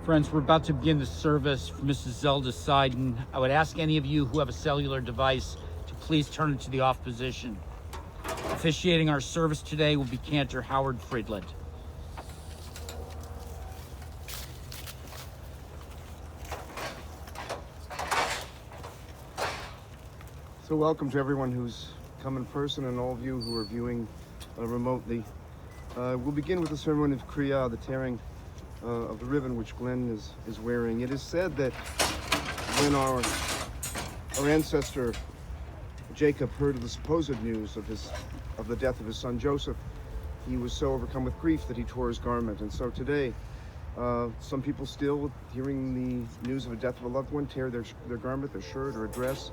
Friends, we're about to begin the service for Mrs. Zelda Seiden. I would ask any of you who have a cellular device to please turn it to the off position. Officiating our service today will be Cantor Howard Friedland. So welcome to everyone who's come in person and all of you who are viewing remotely. We'll begin with the ceremony of Kriya, the tearing of the ribbon which Glenn is wearing. It is said that when our ancestor Jacob heard of the supposed news of the death of his son Joseph, he was so overcome with grief that he tore his garment. And so today, some people still, hearing the news of the death of a loved one, tear their garment, their shirt, or a dress.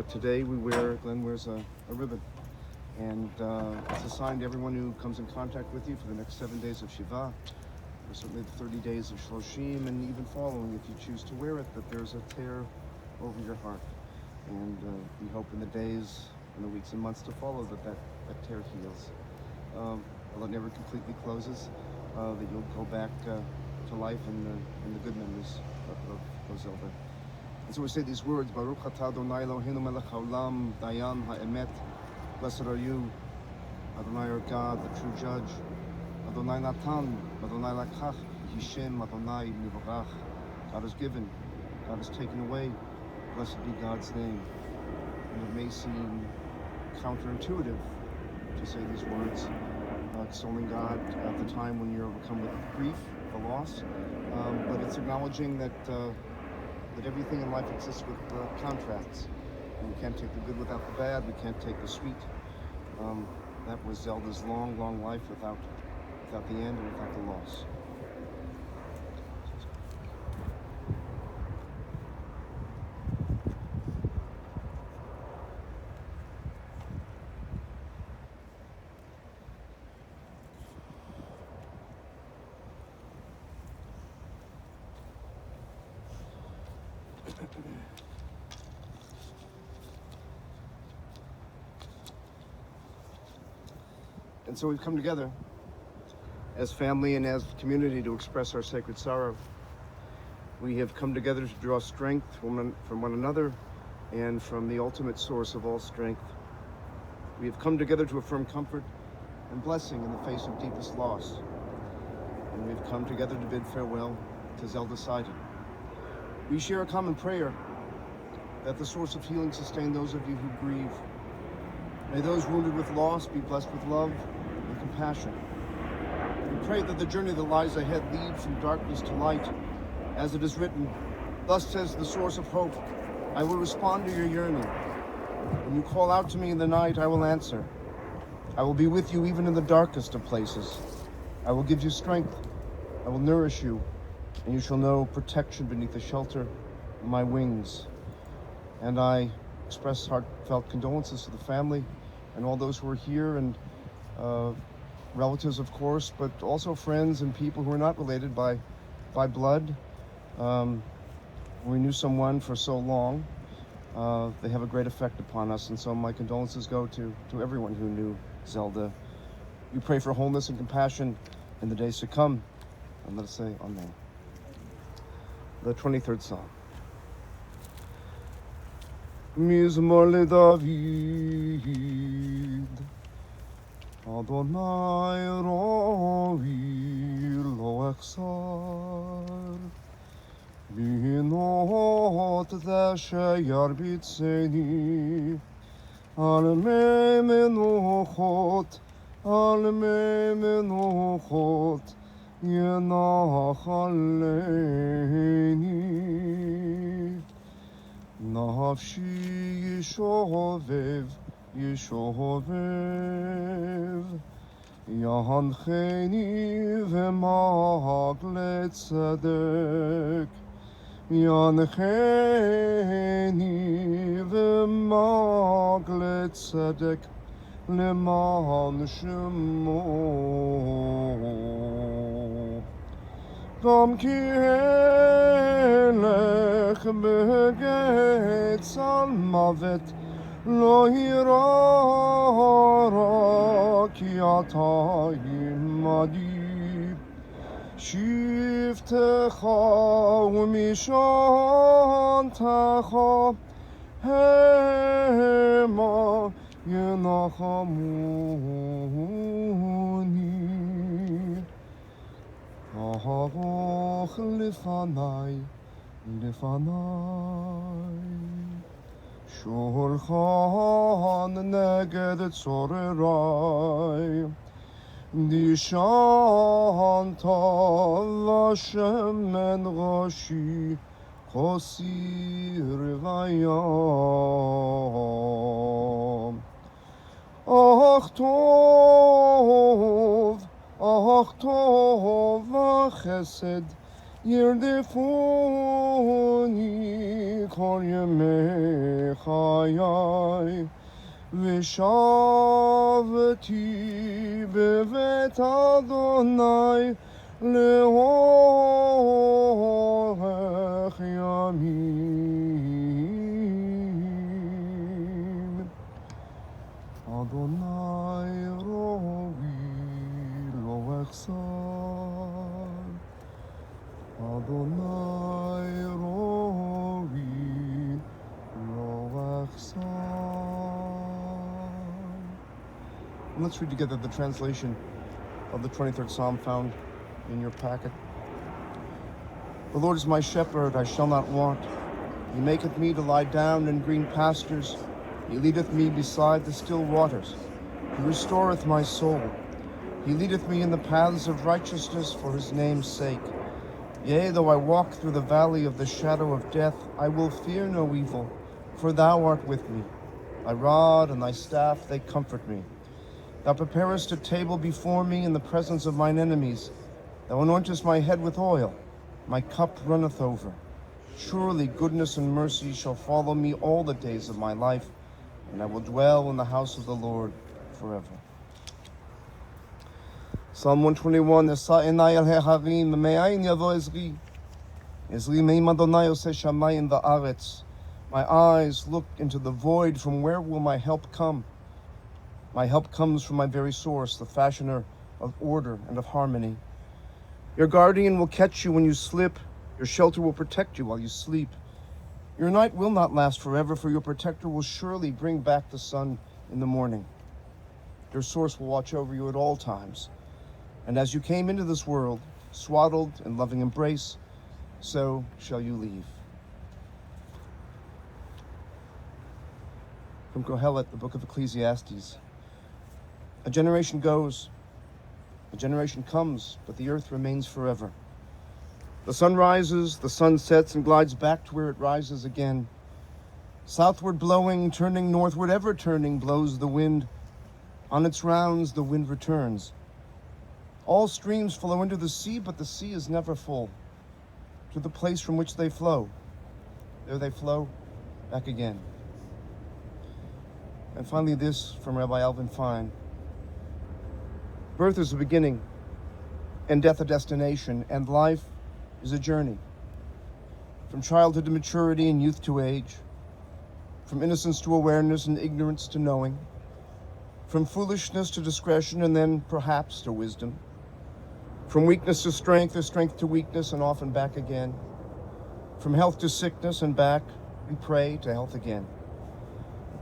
Today Glenn wears a ribbon. And it's a sign to everyone who comes in contact with you for the next 7 days of Shiva, or certainly the 30 days of Shloshim, and even following, if you choose to wear it, that there's a tear over your heart. And we hope in the days and the weeks and months to follow that tear heals. Well, it never completely closes, that you'll go back to life and the good memories of Zelda. And so we say these words, Baruch atah Adonai Eloheinu melech haolam, dayan ha'emet. Blessed are you, Adonai our God, the true judge. Adonai natan, Adonai lakach, Yishem Adonai mivarach. God has given, God has taken away. Blessed be God's name. And it may seem counterintuitive to say these words, extolling God at the time when you're overcome with grief, the loss, but it's acknowledging that everything in life exists with contrasts. And we can't take the good without the bad, we can't take the sweet. That was Zelda's long life without the end and without the loss. And so we've come together as family and as community to express our sacred sorrow. We have come together to draw strength from one another and from the ultimate source of all strength. We have come together to affirm comfort and blessing in the face of deepest loss. And we've come together to bid farewell to Zelda Seiden. We share a common prayer that the source of healing sustain those of you who grieve. May those wounded with loss be blessed with love and compassion. We pray that the journey that lies ahead lead from darkness to light. As it is written, thus says the source of hope, I will respond to your yearning. When you call out to me in the night, I will answer. I will be with you even in the darkest of places. I will give you strength. I will nourish you, and you shall know protection beneath the shelter of my wings. And I express heartfelt condolences to the family and all those who are here, and relatives, of course, but also friends and people who are not related by blood. We knew someone for so long. They have a great effect upon us, and so my condolences go to everyone who knew Zelda. We pray for wholeness and compassion in the days to come, and let us say Amen. The 23rd Psalm. Mizmor LeDavid, Adonai ro'i lo echsar, binot dashe yarbitzeni, al mei menuchot yenachaleni. Nafshi yishovev, Yancheni v'mag letzedek, Yancheni v'mag letzedek, leman shemo. Gam ki elech begetz al mavet, lo yira ki ata imadi. שבטך ומשענתך המה ינחמוני. ארוך לפניי שולחן נגד צורריי. נשענת לשמן ראשי כוסי רוויים. אך טוב וחסד ירדפוני כל ימי חיי. ושבתי בבית אדוני לאורך ימים. אדוני ראוי לא אחסר, אדוני ראוי לא אחסר. Let's read together the translation of the 23rd Psalm found in your packet. The Lord is my shepherd, I shall not want. He maketh me to lie down in green pastures. He leadeth me beside the still waters. He restoreth my soul. He leadeth me in the paths of righteousness for his name's sake. Yea, though I walk through the valley of the shadow of death, I will fear no evil, for thou art with me. Thy rod and thy staff, they comfort me. Thou preparest a table before me in the presence of mine enemies. Thou anointest my head with oil. My cup runneth over. Surely goodness and mercy shall follow me all the days of my life, and I will dwell in the house of the Lord forever. Psalm 121. My eyes look into the void. From where will my help come? My help comes from my very source, the fashioner of order and of harmony. Your guardian will catch you when you slip. Your shelter will protect you while you sleep. Your night will not last forever, for your protector will surely bring back the sun in the morning. Your source will watch over you at all times. And as you came into this world, swaddled in loving embrace, so shall you leave. From Kohelet, the book of Ecclesiastes. A generation goes, a generation comes, but the earth remains forever. The sun rises, the sun sets, and glides back to where it rises again. Southward blowing, turning northward, ever turning, blows the wind. On its rounds, the wind returns. All streams flow into the sea, but the sea is never full. To the place from which they flow, there they flow back again. And finally this from Rabbi Alvin Fine. Birth is a beginning, and death a destination, and life is a journey. From childhood to maturity and youth to age, from innocence to awareness and ignorance to knowing, from foolishness to discretion and then perhaps to wisdom, from weakness to strength or strength to weakness and often back again, from health to sickness and back, we pray, to health again.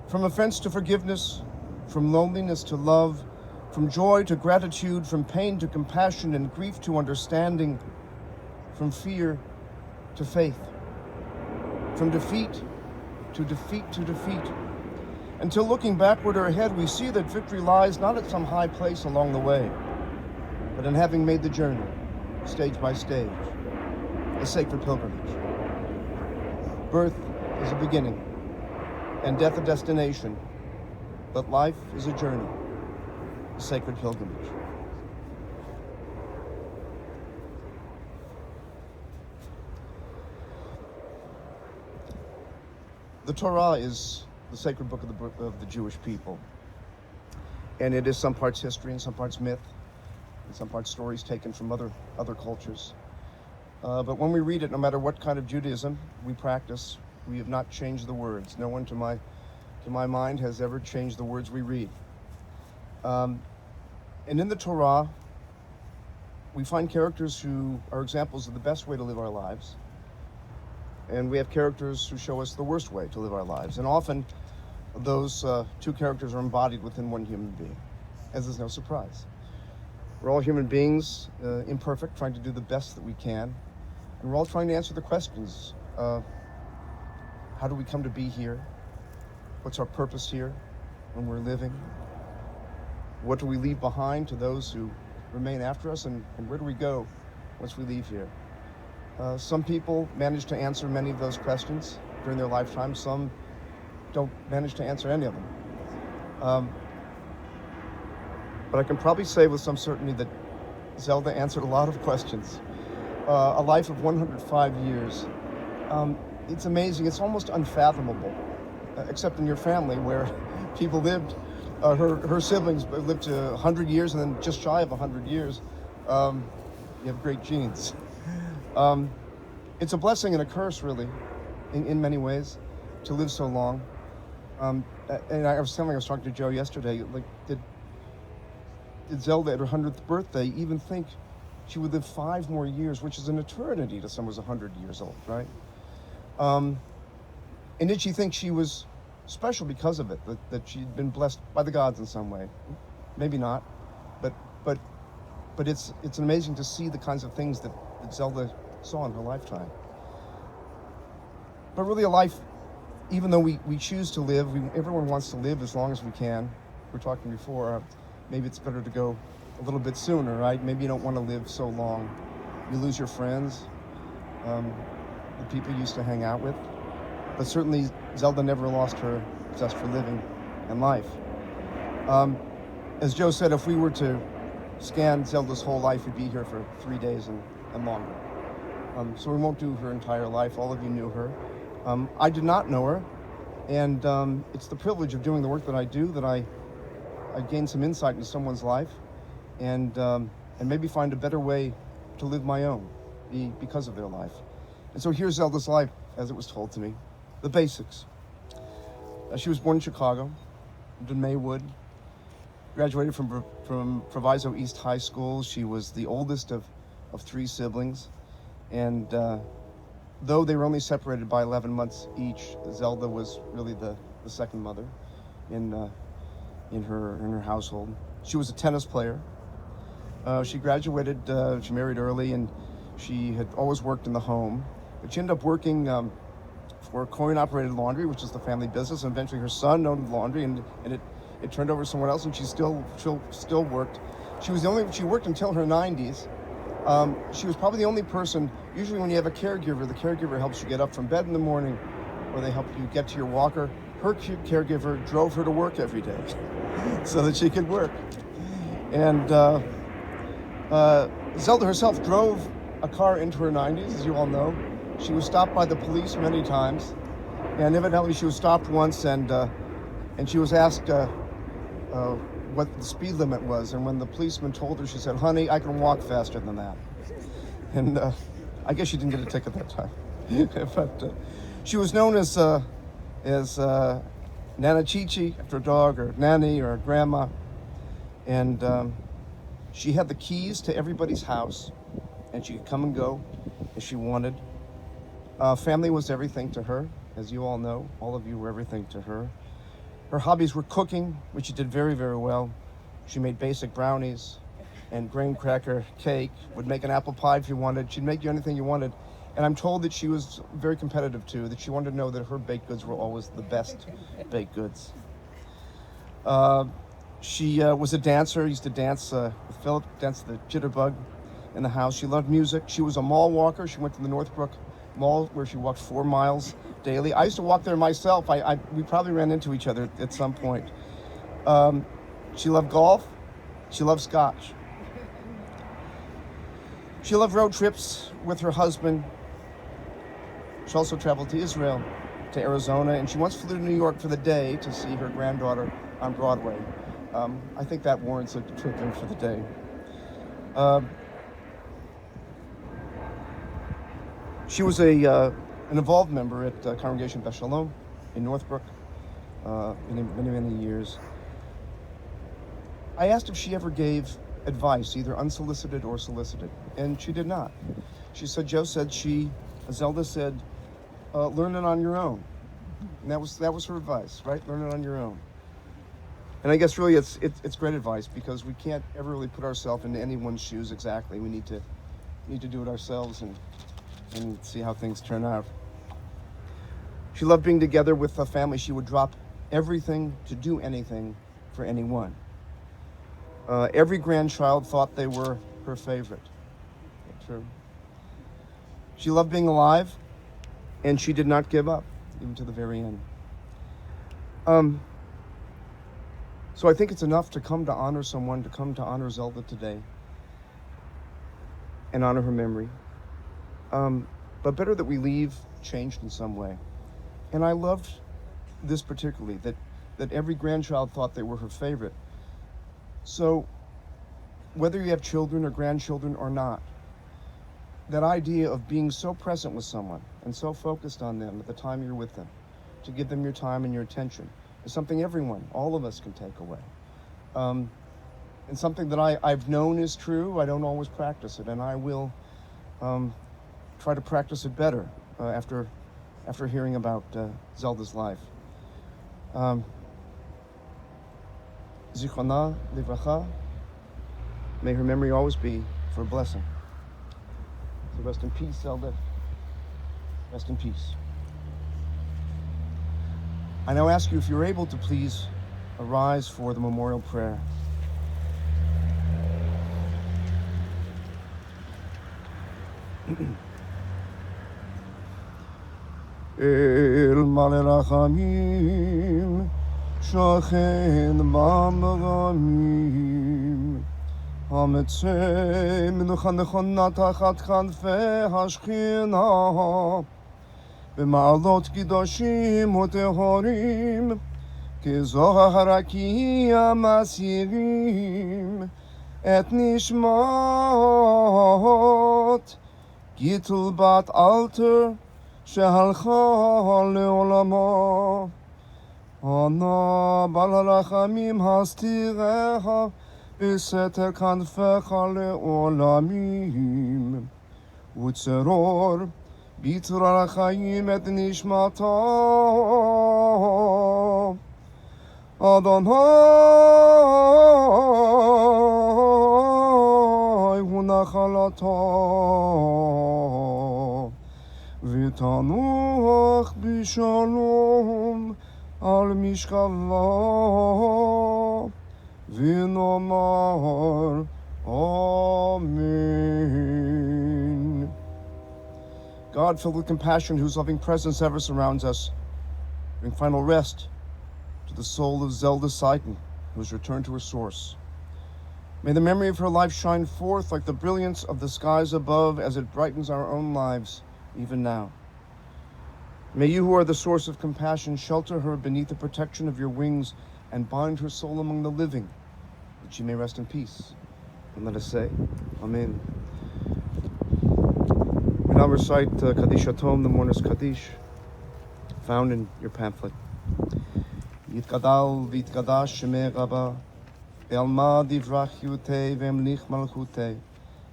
From offense to forgiveness, from loneliness to love, from joy to gratitude, from pain to compassion and grief to understanding, from fear to faith, from defeat to defeat to defeat, until looking backward or ahead, we see that victory lies not at some high place along the way, but in having made the journey, stage by stage, a sacred pilgrimage. Birth is a beginning, and death a destination, but life is a journey, a sacred pilgrimage. The Torah is the sacred book of the Jewish people, and it is some parts history and some parts myth, and some parts stories taken from other cultures. But when we read it, no matter what kind of Judaism we practice, we have not changed the words. No one, to my mind, has ever changed the words we read. And in the Torah, We find characters who are examples of the best way to live our lives, and we have characters who show us the worst way to live our lives. And often those two characters are embodied within one human being, as is no surprise. We're all human beings, imperfect, trying to do the best that we can, and we're all trying to answer the questions. How do we come to be here? What's our purpose here when we're living? What do we leave behind to those who remain after us, and where do we go once we leave here? Some people manage to answer many of those questions during their lifetime. Some don't manage to answer any of them. But I can probably say with some certainty that Zelda answered a lot of questions. A life of 105 years. It's amazing. It's almost unfathomable, except in your family where people lived. Her siblings lived to 100 years, and then just shy of 100 years. You have great genes. It's a blessing and a curse, really, in many ways, to live so long. And I was talking to Joe yesterday, like, did Zelda at her 100th birthday even think she would live 5 more years, which is an eternity to someone who's 100 years old, right? And did she think she was special because of it, that she'd been blessed by the gods in some way? Maybe not, but it's amazing to see the kinds of things that Zelda saw in her lifetime. But really a life, even though we choose to live, everyone wants to live as long as we can. We were talking before, maybe it's better to go a little bit sooner, right? Maybe you don't want to live so long. You lose your friends, the people you used to hang out with. But certainly Zelda never lost her zest for living and life. As Joe said, if we were to scan Zelda's whole life, we'd be here for 3 days and longer. So we won't do her entire life. All of you knew her. I did not know her, and it's the privilege of doing the work that I do that I gain some insight into someone's life, and maybe find a better way to live my own because of their life. And so here's Zelda's life as it was told to me. The basics. She was born in Chicago, lived in Maywood, graduated from Proviso East High School. She was the oldest of 3 siblings, and though they were only separated by 11 months each, Zelda was really the second mother in her household. She was a tennis player. She graduated, she married early, and she had always worked in the home, but she ended up working for coin-operated laundry, which is the family business, and eventually her son owned the laundry, and it turned over to someone else, and she still worked. She worked until her 90s. She was probably the only person, usually when you have a caregiver, the caregiver helps you get up from bed in the morning, or they help you get to your walker. Her caregiver drove her to work every day so that she could work. And Zelda herself drove a car into her 90s, as you all know. She was stopped by the police many times, and evidently she was stopped once, and she was asked what the speed limit was, and when the policeman told her, she said, "Honey, I can walk faster than that." And I guess she didn't get a ticket that time. But she was known as Nana Chichi, after a dog, or Nanny, or Grandma. And she had the keys to everybody's house, and she could come and go as she wanted. Family was everything to her, as you all know. All of you were everything to her. Her hobbies were cooking, which she did very, very well. She made basic brownies and graham cracker cake, would make an apple pie if you wanted. She'd make you anything you wanted. And I'm told that she was very competitive too, that she wanted to know that her baked goods were always the best baked goods. She was a dancer, used to dance with Philip, dance the jitterbug in the house. She loved music. She was a mall walker. She went to the Northbrook Mall where she walked 4 miles daily. I used to walk there myself. We probably ran into each other at some point. She loved golf. She loved scotch. She loved road trips with her husband. She also traveled to Israel, to Arizona, and she once flew to New York for the day to see her granddaughter on Broadway. I think that warrants a trip in for the day. She was an involved member at Congregation Beth Shalom in Northbrook many, many years. I asked if she ever gave advice, either unsolicited or solicited, and she did not. Zelda said, learn it on your own, and that was her advice, right? Learn it on your own. And I guess really it's great advice, because we can't ever really put ourselves into anyone's shoes exactly. We need to do it ourselves and see how things turn out. She loved being together with a family. She would drop everything to do anything for anyone. Every grandchild thought they were her favorite. True. She loved being alive, and she did not give up, even to the very end. So I think it's enough to come to honor someone, to come to honor Zelda today, and honor her memory. But better that we leave changed in some way. And I loved this particularly, that every grandchild thought they were her favorite. So whether you have children or grandchildren or not, that idea of being so present with someone and so focused on them at the time you're with them, to give them your time and your attention, is something everyone, all of us, can take away. And something that I've known is true. I don't always practice it, and I will try to practice it better after hearing about Zelda's life. Zichronah livracha. May her memory always be for a blessing. So rest in peace, Zelda. Rest in peace. I now ask you, if you're able, to please arise for the memorial prayer. El male rachamim, shochen bam ramim, hametzeh menucha nechona tachat chanfei hashchina, במעלות קדושים וטהורים, כזוהר הרקיע מסירים את נשמות גיטל בת אלתר שהלכה לעולמו. אנא בעל הרחמים הסתיריה בסתר כנפיך לעולמים, וצרור ביצור החיים את נשמתו. אדוני הוא נחלתו, ותנוח בשלום על משכבו, ונאמר אמן. God, filled with compassion, whose loving presence ever surrounds us, bring final rest to the soul of Zelda Seiden, who has returned to her source. May the memory of her life shine forth like the brilliance of the skies above, as it brightens our own lives even now. May you, who are the source of compassion, shelter her beneath the protection of your wings and bind her soul among the living, that she may rest in peace. And let us say, Amen. We now recite Kaddish Atom, the Mourner's Kaddish, found in your pamphlet. Yitgadal v'yitgadash shemei Rabba, ve'alma divrach yutei ve'emlich malchutei,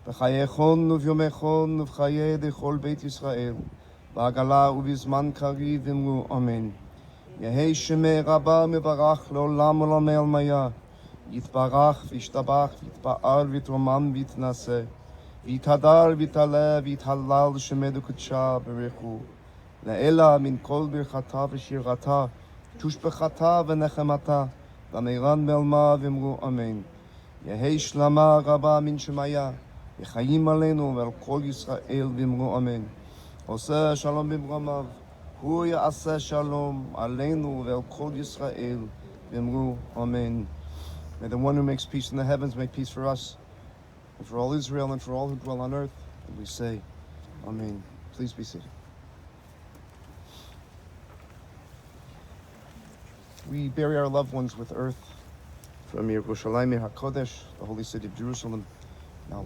v'chayechon u'vyomechon u'v'chayei dechol Beit Yisrael, ba'agala u'bizman kariv v'imru Amen. Yehei shemei Rabba mevarach le'olam olamei almaya, yitbarach v'yishtabach v'yitba'al v'yitromam v'yitnaseh, v'yitadal v'yitaleh v'yithalal shemedu kudsha b'rechu, le'ela min kol birchata v'shirata, tushbechata v'nechemata, v'meiran be'alma v'imru Amen. Yehei shlama rabba min shemaya, yechayim aleinu ve'al kol Yisrael v'imru Amen. Oseh shalom b'mromav, hu ya'aseh shalom aleinu ve'al kol Yisrael v'imru Amen. May the one who makes peace in the heavens make peace for us, and for all Israel, and for all who dwell on earth. And we say, Amen. Please be seated. We bury our loved ones with earth from Yerushalayim HaKodesh, the holy city of Jerusalem. Now,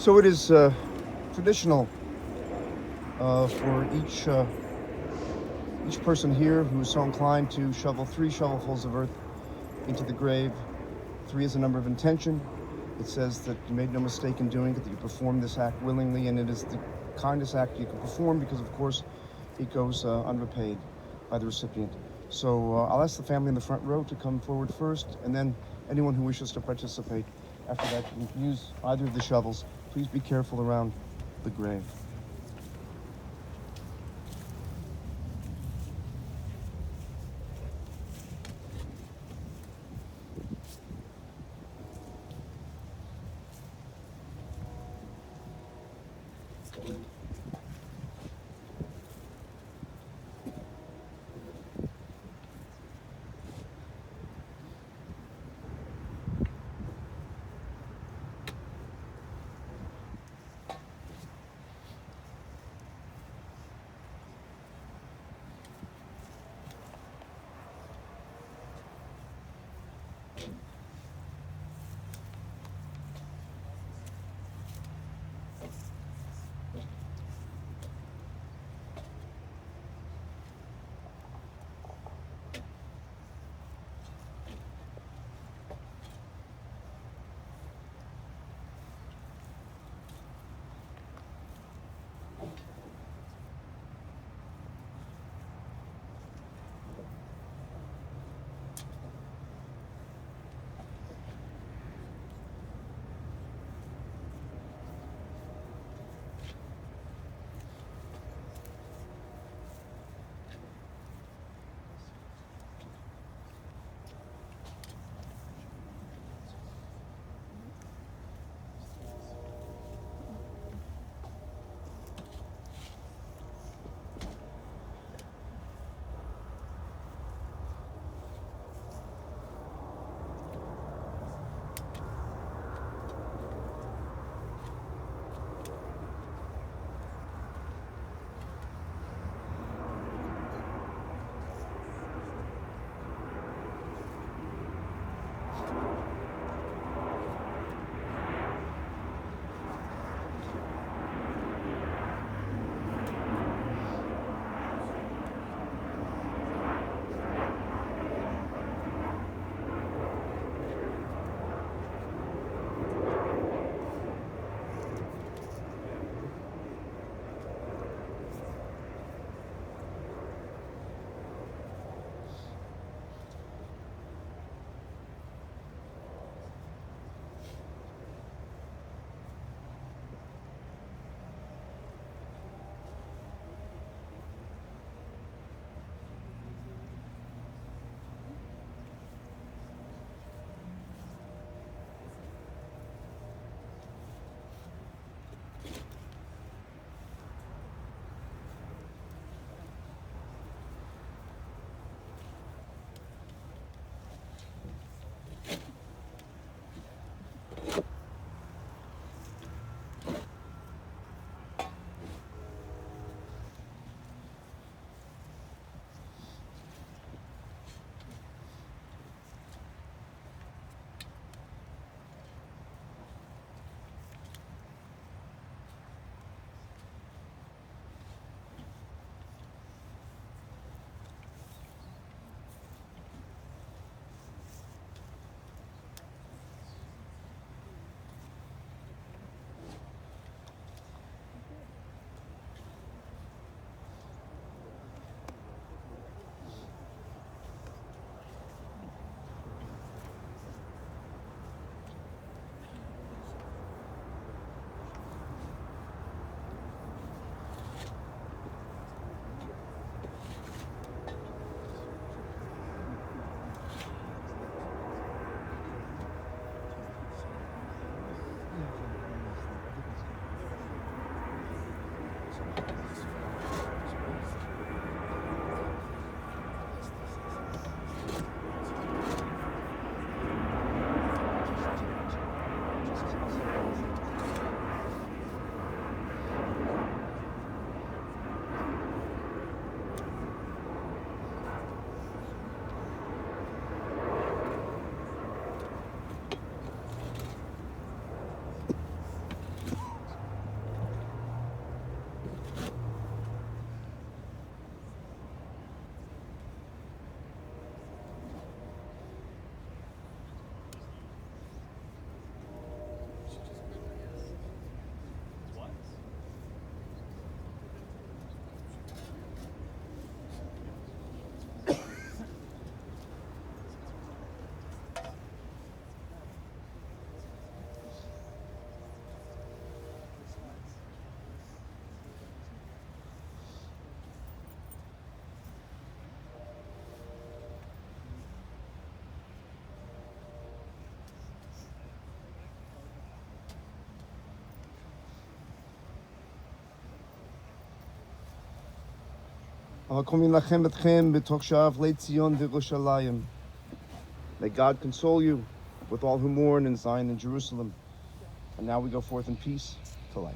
So it is traditional for each person here who is so inclined to shovel 3 shovelfuls of earth into the grave. 3 is a number of intention. It says that you made no mistake in doing it, that you performed this act willingly, and it is the kindest act you can perform because, of course, it goes unrepaid by the recipient. So I'll ask the family in the front row to come forward first, and then anyone who wishes to participate after that can use either of the shovels. Please be careful around the grave. May God console you with all who mourn in Zion and Jerusalem. And now we go forth in peace to life.